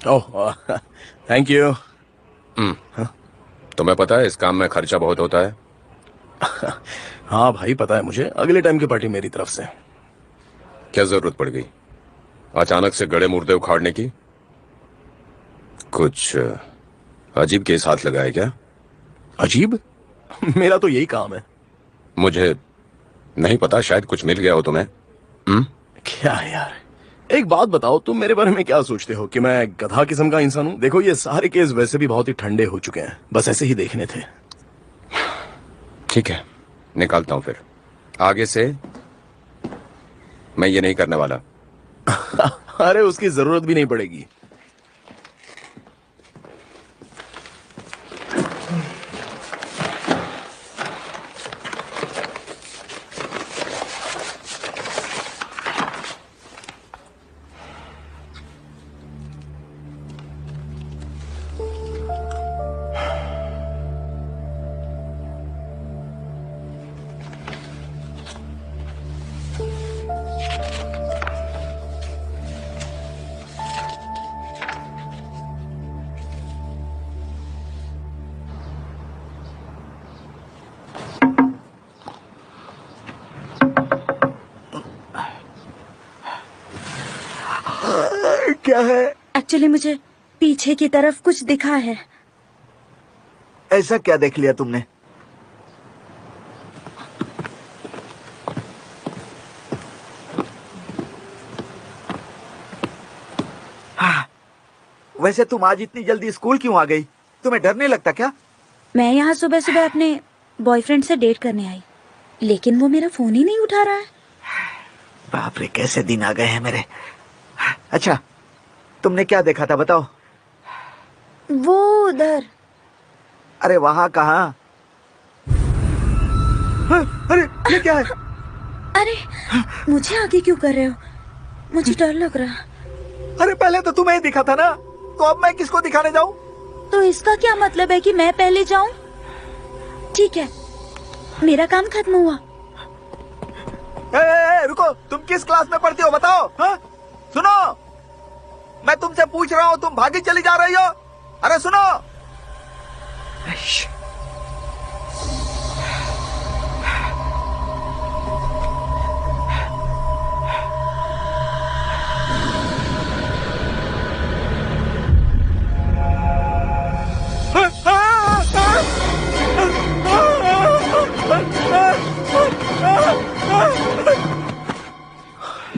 Oh, thank you. तुम्हें पता है इस काम में खर्चा बहुत होता है। हाँ भाई, पता है मुझे। अगले टाइम की पार्टी मेरी तरफ से। क्या जरूरत पड़ गई अचानक से गड़े मुर्दे उखाड़ने की? कुछ अजीब केस हाथ लगाए क्या? अजीब? मेरा तो यही काम है। मुझे नहीं पता, शायद कुछ मिल गया हो तुम्हें। क्या है यार, एक बात बताओ, तुम मेरे बारे में क्या सोचते हो कि मैं गधा किस्म का इंसान हूं? देखो, ये सारे केस वैसे भी बहुत ही ठंडे हो चुके हैं, बस ऐसे ही देखने थे। ठीक है, निकालता हूं फिर। आगे से मैं ये नहीं करने वाला। अरे उसकी जरूरत भी नहीं पड़ेगी। क्या है? एक्चुअली मुझे पीछे की तरफ कुछ दिखा है। ऐसा क्या देख लिया तुमने? वैसे तुम आज इतनी जल्दी स्कूल क्यों आ गई? तुम्हें डर नहीं लगता क्या? मैं यहाँ सुबह सुबह अपने बॉयफ्रेंड से डेट करने आई, लेकिन वो मेरा फोन ही नहीं उठा रहा है। बाप रे, कैसे दिन आ गए हैं मेरे। अच्छा, तुमने क्या देखा था बताओ? वो उधर। अरे वहां कहाँ? अरे ये क्या है? अरे मुझे आगे क्यों कर रहे हो? मुझे डर लग रहा। अरे पहले तो तुम्हें दिखा था ना, तो अब मैं किसको दिखाने जाऊं? तो इसका क्या मतलब है कि मैं पहले जाऊं? ठीक है, मेरा काम खत्म हुआ। रुको, तुम किस क्लास में पढ़ती हो बताओ? हाँ? सुनो, मैं तुमसे पूछ रहा हूँ, तुम भागी चली जा रही हो। अरे सुनो।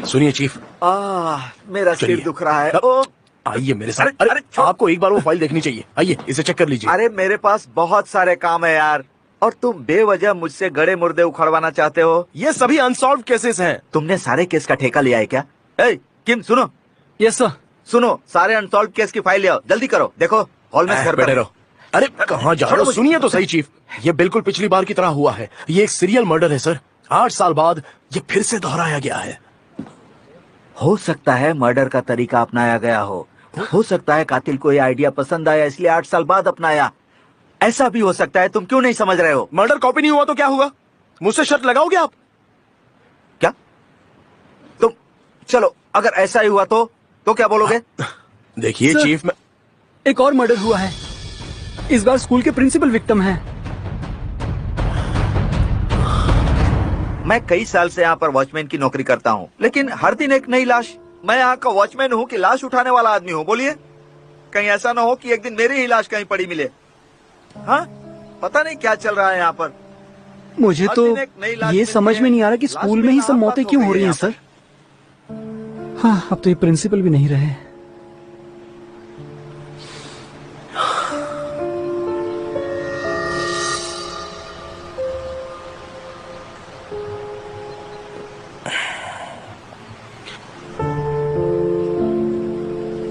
सुनिए चीफ। मेरा सिर दुख रहा है। ओ, आइए मेरे साथ। अरे आपको एक बार वो फाइल देखनी चाहिए, आइए इसे चेक कर लीजिए। अरे मेरे पास बहुत सारे काम है यार, और तुम बेवजह मुझसे गड़े मुर्दे उखड़वाना चाहते हो। ये सभी अनसॉल्व केसेस हैं। तुमने सारे केस का ठेका लिया है क्या? किम सुनो। Yes sir. सुनो, सारे अनसॉल्व केस की फाइल ले आओ, जल्दी करो। देखो हॉल में घर बैठे रहो। अरे कहाँ जा रहे हो? सुनिए तो सही चीफ, ये बिल्कुल पिछली बार की तरह हुआ है। ये एक सीरियल मर्डर है सर। 8 साल बाद ये फिर से दोहराया गया है। हो सकता है मर्डर का तरीका अपनाया गया हो सकता है कातिल को ये आइडिया पसंद आया इसलिए 8 साल बाद अपनाया। ऐसा भी हो सकता है, तुम क्यों नहीं समझ रहे हो? मर्डर कॉपी नहीं हुआ तो क्या हुआ? मुझसे शर्त लगाओगे आप? क्या तुम? चलो, अगर ऐसा ही हुआ तो क्या बोलोगे? देखिए चीफ, मैं एक और मर्डर हुआ है। इस बार स्कूल के प्रिंसिपल विक्टिम हैं। मैं कई साल से यहाँ पर वॉचमैन की नौकरी करता हूँ, लेकिन हर दिन एक नई लाश। मैं यहाँ का वॉचमैन हूँ कि लाश उठाने वाला आदमी हूँ? बोलिए, कहीं ऐसा ना हो कि एक दिन मेरी ही लाश कहीं पड़ी मिले। हाँ, पता नहीं क्या चल रहा है यहाँ पर। मुझे तो ये समझ में नहीं आ रहा कि स्कूल में ही सब मौतें क्यों हो रही हैं सर। हाँ, अब तो ये प्रिंसिपल भी नहीं रहे।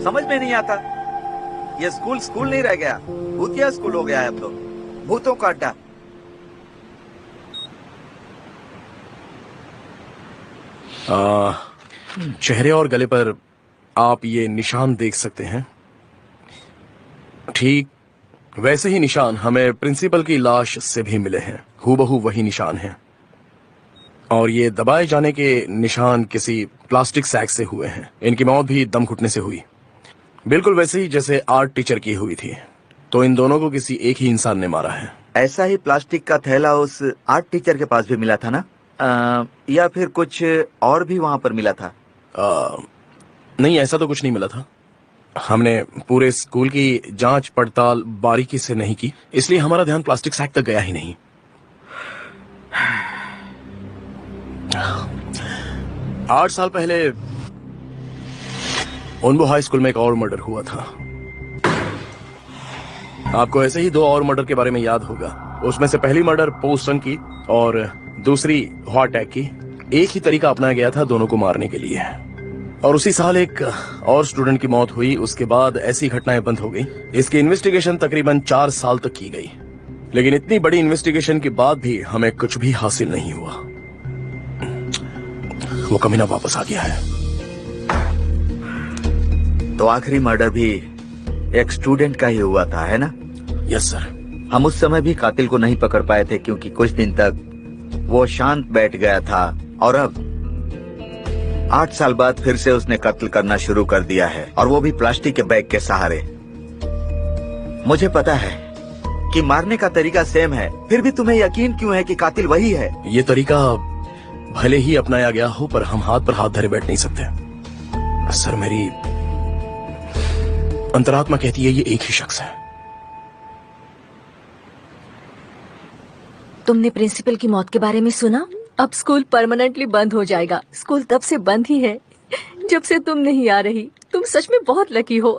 समझ में नहीं आता, ये स्कूल नहीं रह गया, भूतिया स्कूल हो गया है अब तो। भूतों का अड्डा। चेहरे और गले पर आप ये निशान देख सकते हैं। ठीक वैसे ही निशान हमें प्रिंसिपल की लाश से भी मिले हैं। हूबहू वही निशान है। और ये दबाए जाने के निशान किसी प्लास्टिक सैक से हुए हैं। इनकी मौत भी दम घुटने से हुई, बिल्कुल वैसे ही जैसे आर्ट टीचर की हुई थी। तो इन दोनों को किसी एक ही इंसान ने मारा है। ऐसा ही प्लास्टिक का थैला उस आर्ट टीचर के पास भी मिला था ना? या फिर कुछ और भी वहां पर मिला था? नहीं, ऐसा तो कुछ नहीं मिला था। हमने पूरे स्कूल की जांच पड़ताल बारीकी से नहीं की, इसलिए हमारा ध्यान प्लास्टिक सैक तक गया ही नहीं। 8 साल पहले उनबो हाई स्कूल में एक और मर्डर हुआ था। आपको ऐसे ही 2 और मर्डर के बारे में याद होगा। उसमें से पहली मर्डर पोस्टन की और दूसरी हार्ट अटैक की। एक ही तरीका अपनाया गया था दोनों को मारने के लिए। और उसी साल एक और स्टूडेंट की मौत हुई। उसके बाद ऐसी घटनाएं बंद हो गई। इसकी इन्वेस्टिगेशन तकरीबन 4 साल तक की गई, लेकिन इतनी बड़ी इन्वेस्टिगेशन के बाद भी हमें कुछ भी हासिल नहीं हुआ। वो कमीना वापस आ गया है। तो आखिरी मर्डर भी एक स्टूडेंट का ही हुआ था, है ना? Yes sir. हम उस समय भी कातिल को नहीं पकड़ पाए थे क्योंकि कुछ दिन तक वो शांत बैठ गया था, और अब 8 साल बाद फिर से उसने कत्ल करना शुरू कर दिया है, और वो भी प्लास्टिक के बैग के सहारे। मुझे पता है कि मारने का तरीका सेम है, फिर भी तुम्हें यकीन क्यों है कि कातिल वही है? ये तरीका भले ही अपनाया गया हो, पर हम हाथ पर हाथ धरे बैठ नहीं सकते। सर, मेरी अंतरात्मा कहती है ये एक ही शख्स है। तुमने प्रिंसिपल की मौत के बारे में सुना? अब स्कूल परमानेंटली बंद हो जाएगा। स्कूल तब से बंद ही है जब से तुम नहीं आ रही। तुम सच में बहुत लकी हो।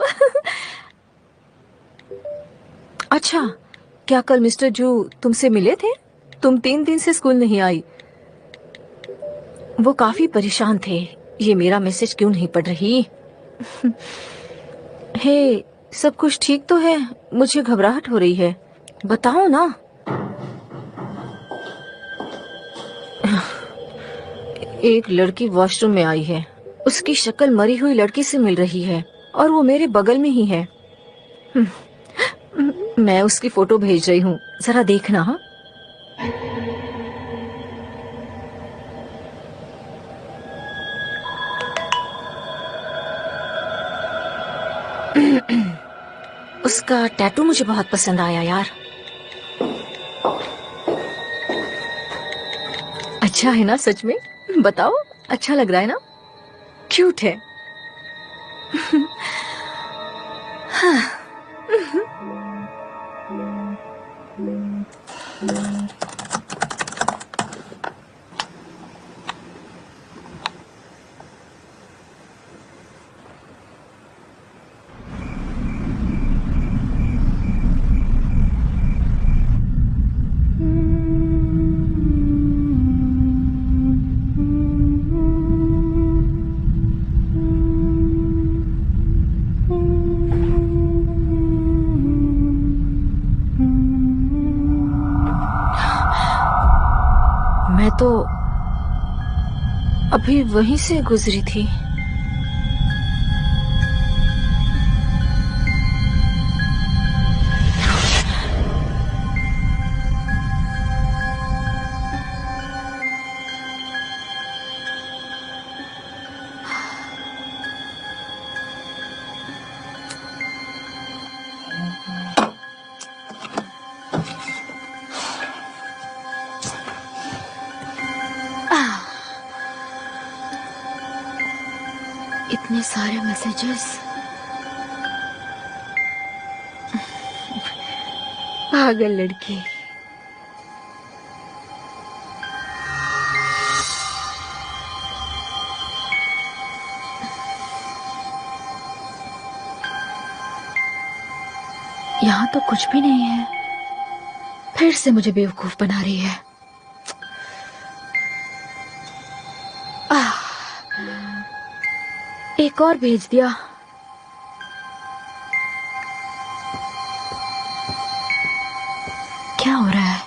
अच्छा, क्या कल मिस्टर जू तुमसे मिले थे? तुम 3 दिन से स्कूल नहीं आई। वो काफी परेशान थे। ये मेरा मैसेज क्यों नहीं पढ़ रही? हे, सब कुछ ठीक तो है? मुझे घबराहट हो रही है, बताओ ना। एक लड़की वॉशरूम में आई है। उसकी शक्ल मरी हुई लड़की से मिल रही है, और वो मेरे बगल में ही है। मैं उसकी फोटो भेज रही हूँ, जरा देखना। हाँ, उसका टैटू मुझे बहुत पसंद आया यार। अच्छा है ना? सच में बताओ, अच्छा लग रहा है ना? क्यूट है। हाँ। मैं तो अभी वहीं से गुजरी थी। इतने सारे मैसेजेस। पागल लड़की। यहाँ तो कुछ भी नहीं है। फिर से मुझे बेवकूफ बना रही है। एक और भेज दिया। क्या हो रहा है?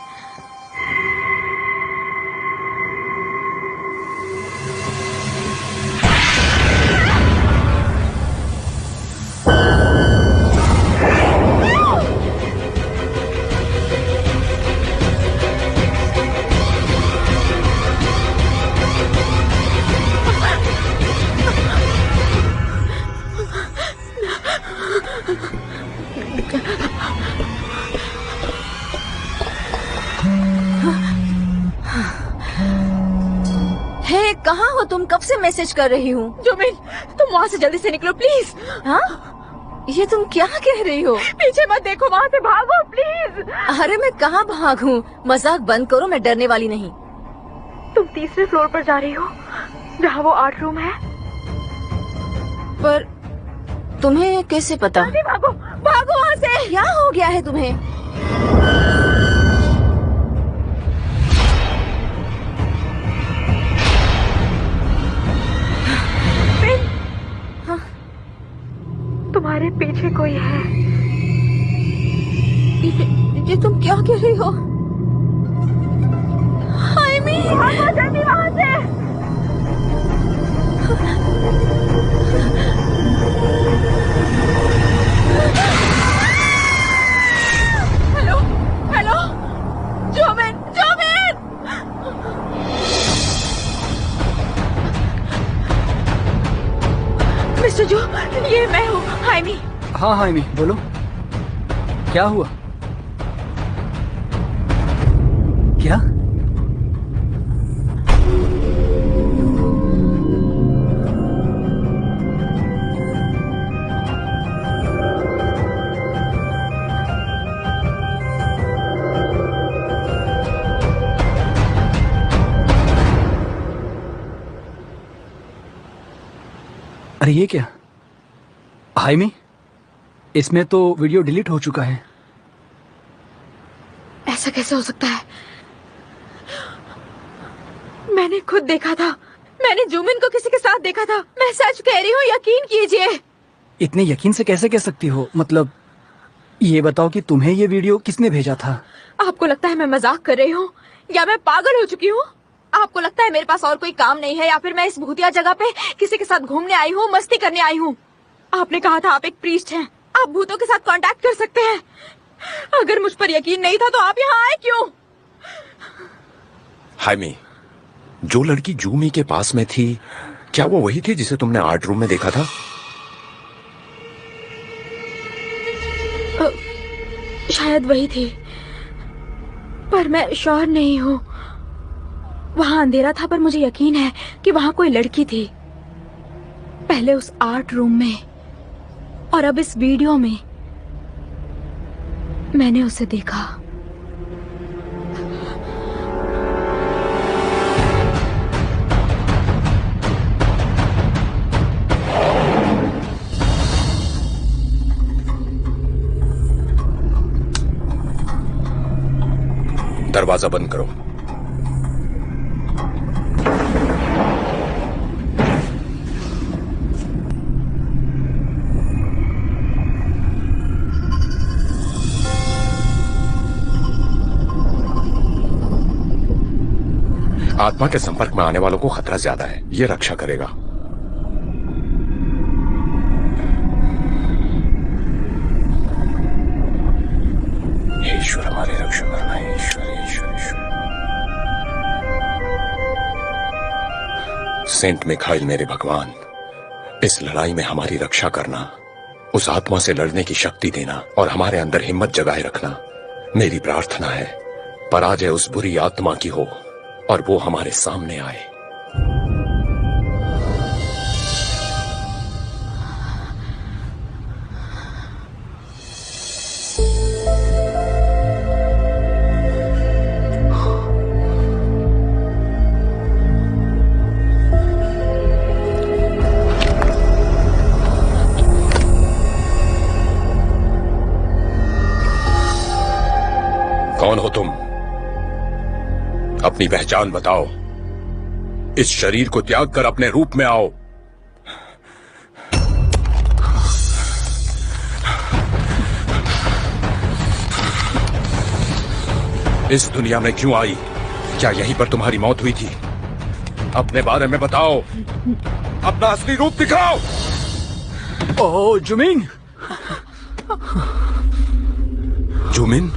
कहाँ हो तुम? कब से मैसेज कर रही हूँ। जुमिन, तुम वहाँ से जल्दी से निकलो प्लीज। हाँ, ये तुम क्या कह रही हो? पीछे मत देखो, वहाँ से भागो प्लीज। अरे मैं कहाँ भागूं? मजाक बंद करो, मैं डरने वाली नहीं। तुम तीसरे फ्लोर पर जा रही हो, जहाँ वो आर्ट रूम है। पर तुम्हें कैसे पता? जल्दी भागो, भागो वहाँ से। क्या हो गया है तुम्हें? तुम्हारे पीछे कोई है। ये तुम क्या कह रही हो? हाइमी, भागो जल्दी वहाँ से। हेलो, हेलो, जुमिन, जुमिन। मिस्टर जो, ये मैं हूँ, हाइमी। हाँ हाइमी, बोलो क्या हुआ? क्या? अरे ये क्या? हाइमी, इसमें तो वीडियो डिलीट हो चुका है। ऐसा कैसे हो सकता है? मैंने खुद देखा था, मैंने जुमिन को किसी के साथ देखा था। मैं सच कह रही हूँ, यकीन कीजिए। इतने यकीन से कैसे कह सकती हो? मतलब ये बताओ कि तुम्हें ये वीडियो किसने भेजा था? आपको लगता है मैं मजाक कर रही हूँ या मैं पागल हो चुकी हूँ? आपको लगता है मेरे पास और कोई काम नहीं है, या फिर मैं इस भूतिया जगह पे किसी के साथ घूमने आई हूँ, मस्ती करने आई हूँ? आपने कहा था आप एक प्रीस्ट हैं, आप भूतों के साथ कांटेक्ट कर सकते हैं। अगर मुझ पर यकीन नहीं था तो आप यहाँ आए क्यों? हाइमी, जो लड़की जूमी के पास में थी, क्या वो वही थी जिसे तुमने आर्ट रूम में देखा था? शायद वही थी, पर मैं श्योर नहीं हूँ। वहाँ अंधेरा था, पर मुझे यकीन है कि वहाँ कोई लड़की थी। पहले उस आर्ट रूम में और अब इस वीडियो में मैंने उसे देखा। दरवाजा बंद करो। आत्मा के संपर्क में आने वालों को खतरा ज्यादा है, ये रक्षा करेगा। ईश्वर हमारे रक्षा करना है। ईश्वर ईश्वर ईश्वर। सेंट मिखाइल मेरे भगवान, इस लड़ाई में हमारी रक्षा करना, उस आत्मा से लड़ने की शक्ति देना और हमारे अंदर हिम्मत जगाए रखना मेरी प्रार्थना है। पराजय उस बुरी आत्मा की हो और वो हमारे सामने आए। कौन हो तुम? अपनी पहचान बताओ। इस शरीर को त्याग कर अपने रूप में आओ। इस दुनिया में क्यों आई? क्या यहीं पर तुम्हारी मौत हुई थी? अपने बारे में बताओ, अपना असली रूप दिखाओ। ओह जुमिन! जुमिन?